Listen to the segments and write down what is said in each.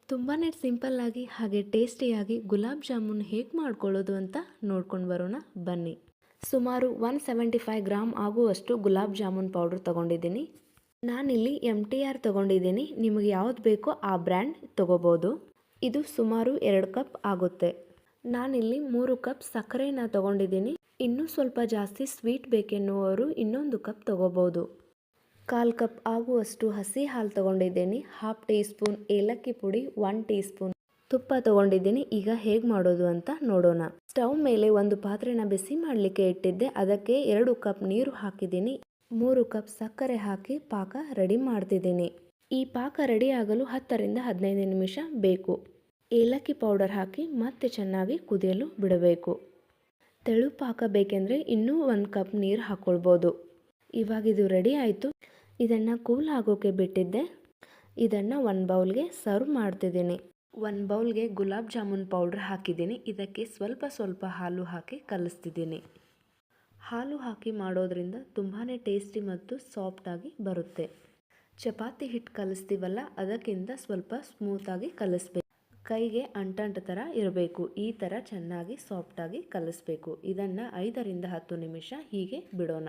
ತುಂಬಾ ಸಿಂಪಲ್ಲಾಗಿ ಹಾಗೆ ಟೇಸ್ಟಿಯಾಗಿ ಗುಲಾಬ್ ಜಾಮೂನ್ ಹೇಗೆ ಮಾಡ್ಕೊಳ್ಳೋದು ಅಂತ ನೋಡ್ಕೊಂಡು ಬರೋಣ ಬನ್ನಿ. ಸುಮಾರು 175 ಗ್ರಾಮ್ ಆಗುವಷ್ಟು ಗುಲಾಬ್ ಜಾಮೂನ್ ಪೌಡ್ರ್ ತೊಗೊಂಡಿದ್ದೀನಿ. ನಾನಿಲ್ಲಿ MTR ತೊಗೊಂಡಿದ್ದೀನಿ. ನಿಮಗೆ ಯಾವ್ದು ಬೇಕೋ ಆ ಬ್ರ್ಯಾಂಡ್ ತೊಗೋಬೋದು. ಇದು ಸುಮಾರು 2 ಕಪ್ ಆಗುತ್ತೆ. ನಾನಿಲ್ಲಿ 3 ಕಪ್ ಸಕ್ಕರೆನ ತೊಗೊಂಡಿದ್ದೀನಿ. ಇನ್ನೂ ಸ್ವಲ್ಪ ಜಾಸ್ತಿ ಸ್ವೀಟ್ ಬೇಕೆನ್ನುವವರು ಇನ್ನೊಂದು ಕಪ್ ತೊಗೋಬೋದು. 1/4 ಕಪ್ ಆಗುವಷ್ಟು ಹಸಿ ಹಾಲು ತೊಗೊಂಡಿದ್ದೀನಿ. 1/2 ಟೀ ಸ್ಪೂನ್ ಏಲಕ್ಕಿ ಪುಡಿ, 1 ಟೀ ಸ್ಪೂನ್ ತುಪ್ಪ ತೊಗೊಂಡಿದ್ದೀನಿ. ಈಗ ಹೇಗೆ ಮಾಡೋದು ಅಂತ ನೋಡೋಣ. ಸ್ಟವ್ ಮೇಲೆ ಒಂದು ಪಾತ್ರೆನ ಬಿಸಿ ಮಾಡಲಿಕ್ಕೆ ಇಟ್ಟಿದ್ದೆ. ಅದಕ್ಕೆ 2 ಕಪ್ ನೀರು ಹಾಕಿದ್ದೀನಿ. 3 ಕಪ್ ಸಕ್ಕರೆ ಹಾಕಿ ಪಾಕ ರೆಡಿ ಮಾಡ್ತಿದ್ದೀನಿ. ಈ ಪಾಕ ರೆಡಿ ಆಗಲು 10 ರಿಂದ 15 ನಿಮಿಷ ಬೇಕು. ಏಲಕ್ಕಿ ಪೌಡರ್ ಹಾಕಿ ಮತ್ತೆ ಚೆನ್ನಾಗಿ ಕುದಿಯಲು ಬಿಡಬೇಕು. ತೆಳು ಪಾಕ ಬೇಕೆಂದರೆ ಇನ್ನೂ 1 ಕಪ್ ನೀರು ಹಾಕ್ಕೊಳ್ಬೋದು. ಇವಾಗ ಇದು ರೆಡಿ ಆಯಿತು. ಇದನ್ನು ಕೂಲ್ ಆಗೋಕೆ ಬಿಟ್ಟಿದ್ದೆ. ಇದನ್ನು ಒಂದು ಬೌಲ್ಗೆ ಸರ್ವ್ ಮಾಡ್ತಿದ್ದೀನಿ. 1 ಬೌಲ್ಗೆ ಗುಲಾಬ್ ಜಾಮೂನ್ ಪೌಡ್ರ್ ಹಾಕಿದ್ದೀನಿ. ಇದಕ್ಕೆ ಸ್ವಲ್ಪ ಹಾಲು ಹಾಕಿ ಕಲಿಸ್ತಿದ್ದೀನಿ. ಹಾಲು ಹಾಕಿ ಮಾಡೋದ್ರಿಂದ ತುಂಬಾ ಟೇಸ್ಟಿ ಮತ್ತು ಸಾಫ್ಟಾಗಿ ಬರುತ್ತೆ. ಚಪಾತಿ ಹಿಟ್ಟು ಕಲಿಸ್ತೀವಲ್ಲ, ಅದಕ್ಕಿಂತ ಸ್ವಲ್ಪ ಸ್ಮೂತಾಗಿ ಕಲಿಸ್ಬೇಕು. ಕೈಗೆ ಅಂಟಂಟ ಥರ ಇರಬೇಕು. ಈ ಥರ ಚೆನ್ನಾಗಿ ಸಾಫ್ಟಾಗಿ ಕಲಿಸ್ಬೇಕು. ಇದನ್ನು 5 ರಿಂದ 10 ನಿಮಿಷ ಹೀಗೆ ಬಿಡೋಣ.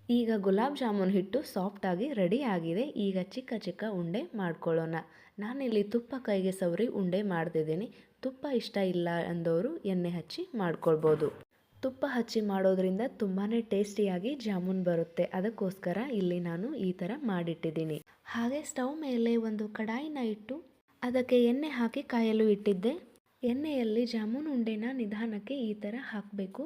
ಈಗ ಗುಲಾಬ್ ಜಾಮೂನ್ ಹಿಟ್ಟು ಸಾಫ್ಟಾಗಿ ರೆಡಿ ಆಗಿದೆ. ಈಗ ಚಿಕ್ಕ ಉಂಡೆ ಮಾಡ್ಕೊಳ್ಳೋಣ. ನಾನಿಲ್ಲಿ ತುಪ್ಪ ಕೈಗೆ ಸವರಿ ಉಂಡೆ ಮಾಡ್ತಿದ್ದೀನಿ. ತುಪ್ಪ ಇಷ್ಟ ಇಲ್ಲ ಅಂದವರು ಎಣ್ಣೆ ಹಚ್ಚಿ ಮಾಡ್ಕೊಳ್ಬೋದು. ತುಪ್ಪ ಹಚ್ಚಿ ಮಾಡೋದ್ರಿಂದ ತುಂಬಾ ಟೇಸ್ಟಿಯಾಗಿ ಜಾಮೂನ್ ಬರುತ್ತೆ. ಅದಕ್ಕೋಸ್ಕರ ಇಲ್ಲಿ ನಾನು ಈ ಥರ ಮಾಡಿಟ್ಟಿದ್ದೀನಿ. ಹಾಗೆ ಸ್ಟವ್ ಮೇಲೆ ಒಂದು ಕಡಾಯಿನ ಇಟ್ಟು ಅದಕ್ಕೆ ಎಣ್ಣೆ ಹಾಕಿ ಕಾಯಲು ಇಟ್ಟಿದ್ದೆ. ಎಣ್ಣೆಯಲ್ಲಿ ಜಾಮೂನ್ ಉಂಡೆನ ನಿಧಾನಕ್ಕೆ ಈ ಥರ ಹಾಕಬೇಕು.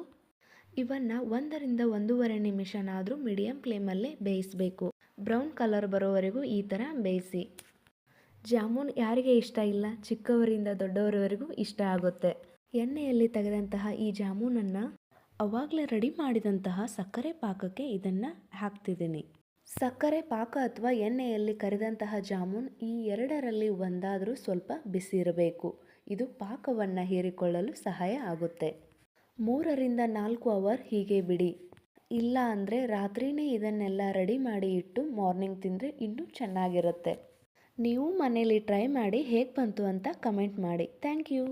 ಇವನ್ನು 1 ರಿಂದ 1.5 ನಿಮಿಷನಾದರೂ ಮೀಡಿಯಂ ಫ್ಲೇಮಲ್ಲೇ ಬೇಯಿಸಬೇಕು. ಬ್ರೌನ್ ಕಲರ್ ಬರೋವರೆಗೂ ಈ ಥರ ಬೇಯಿಸಿ. ಜಾಮೂನ್ ಯಾರಿಗೆ ಇಷ್ಟ ಇಲ್ಲ, ಚಿಕ್ಕವರಿಂದ ದೊಡ್ಡವರವರೆಗೂ ಇಷ್ಟ ಆಗುತ್ತೆ. ಎಣ್ಣೆಯಲ್ಲಿ ತೆಗೆದಂತಹ ಈ ಜಾಮೂನನ್ನು ಅವಾಗಲೇ ರೆಡಿ ಮಾಡಿದಂತಹ ಸಕ್ಕರೆ ಪಾಕಕ್ಕೆ ಇದನ್ನು ಹಾಕ್ತಿದ್ದೀನಿ. ಸಕ್ಕರೆ ಪಾಕ ಅಥವಾ ಎಣ್ಣೆಯಲ್ಲಿ ಕರಿದಂತಹ ಜಾಮೂನ್ ಈ ಎರಡರಲ್ಲಿ ಒಂದಾದರೂ ಸ್ವಲ್ಪ ಬಿಸಿ ಇರಬೇಕು. ಇದು ಪಾಕವನ್ನು ಹೀರಿಕೊಳ್ಳಲು ಸಹಾಯ ಆಗುತ್ತೆ. 3 ರಿಂದ 4 ಅವರ್ ಹೀಗೆ ಬಿಡಿ. ಇಲ್ಲ ಅಂದರೆ ರಾತ್ರಿಯೇ ಇದನ್ನೆಲ್ಲ ರೆಡಿ ಮಾಡಿ ಇಟ್ಟು ಮಾರ್ನಿಂಗ್ ತಿಂದರೆ ಇನ್ನೂ ಚೆನ್ನಾಗಿರುತ್ತೆ. ನೀವು ಮನೇಲಿ ಟ್ರೈ ಮಾಡಿ ಹೇಗೆ ಬಂತು ಅಂತ ಕಮೆಂಟ್ ಮಾಡಿ. Thank you.